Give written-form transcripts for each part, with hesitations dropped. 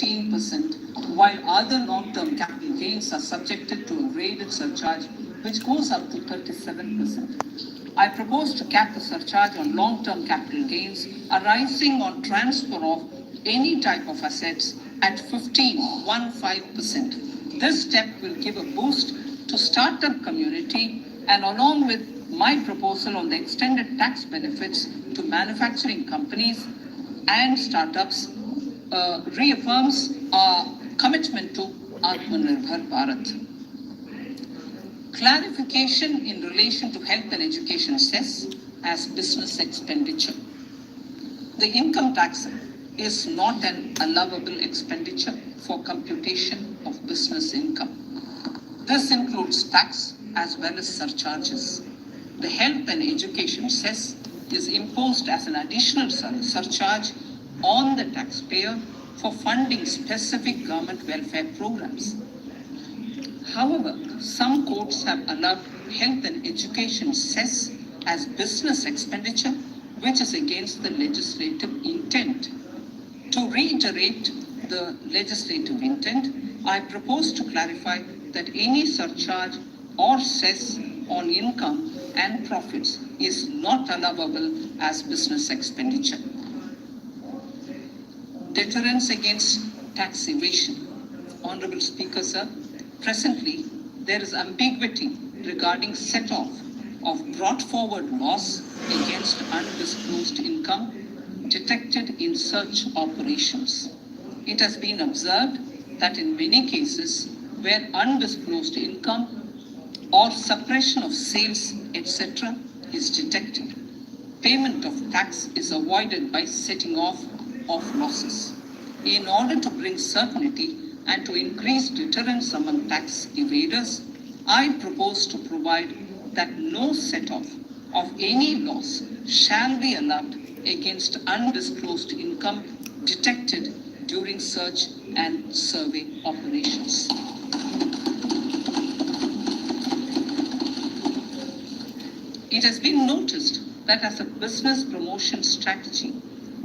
15%, while other long-term capital gains are subjected to a graded surcharge which goes up to 37%. I propose to cap the surcharge on long-term capital gains arising on transfer of any type of assets at 15%. This step will give a boost to startup community, and along with my proposal on the extended tax benefits to manufacturing companies and startups, reaffirms our commitment to Atmanirbhar Bharat. Clarification in relation to health and education cess as business expenditure. The income tax is not an allowable expenditure for computation of business income. This includes tax as well as surcharges. The health and education cess is imposed as an additional surcharge on the taxpayer for funding specific government welfare programs. However, some courts have allowed health and education cess as business expenditure, which is against the legislative intent. To reiterate the legislative intent, I propose to clarify that any surcharge or cess on income and profits is not allowable as business expenditure. Deterrence against tax evasion. Honorable Speaker, sir, presently there is ambiguity regarding set-off of brought forward loss against undisclosed income detected in search operations. It has been observed that in many cases where undisclosed income or suppression of sales, etc., is detected, payment of tax is avoided by setting off of losses. In order to bring certainty and to increase deterrence among tax evaders, I propose to provide that no set-off of any loss shall be allowed against undisclosed income detected during search and survey operations. It has been noticed that as a business promotion strategy,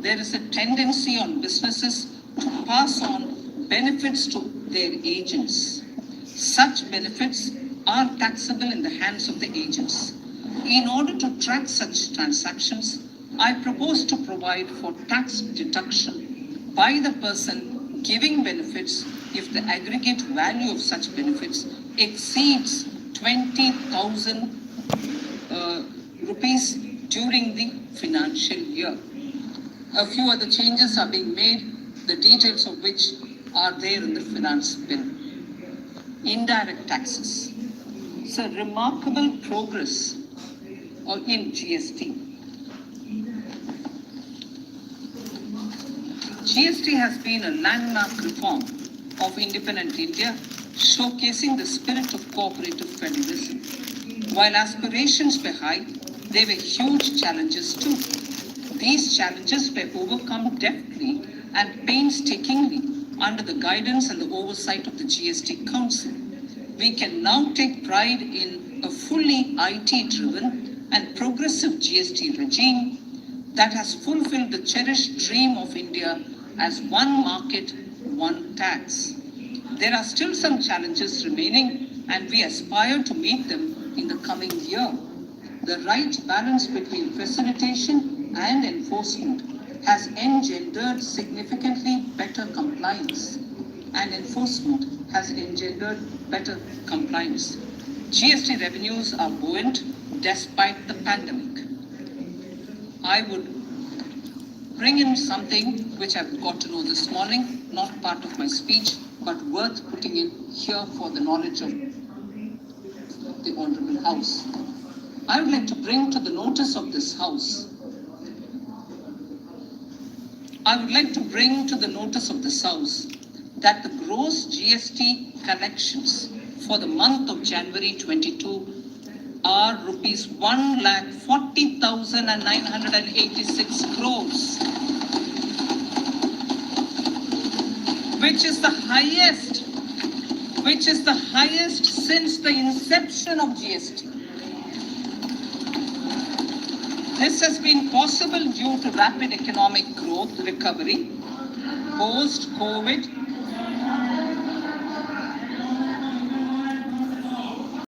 there is a tendency on businesses to pass on benefits to their agents. Such benefits are taxable in the hands of the agents. In order to track such transactions, I propose to provide for tax deduction by the person giving benefits if the aggregate value of such benefits exceeds 20,000 rupees during the financial year. A few other changes are being made, the details of which are there in the finance bill. Indirect taxes. So remarkable progress in GST. GST has been a landmark reform of independent India, showcasing the spirit of cooperative federalism. While aspirations were high, there were huge challenges too. These challenges were overcome deftly and painstakingly under the guidance and the oversight of the GST Council. We can now take pride in a fully IT-driven and progressive GST regime that has fulfilled the cherished dream of India as one market, one tax. There are still some challenges remaining, and we aspire to meet them in the coming year. The right balance between facilitation and enforcement has engendered significantly better compliance, and enforcement has engendered better compliance. GST revenues are buoyant despite the pandemic. I would bring in something which I've got to know this morning, not part of my speech, but worth putting in here for the knowledge of the Honorable House. I would like to bring to the notice of this House that the gross GST collections for the month of January 22 are rupees 1,40,986 crores, which is the highest since the inception of GST. This has been possible due to rapid economic growth recovery, post-COVID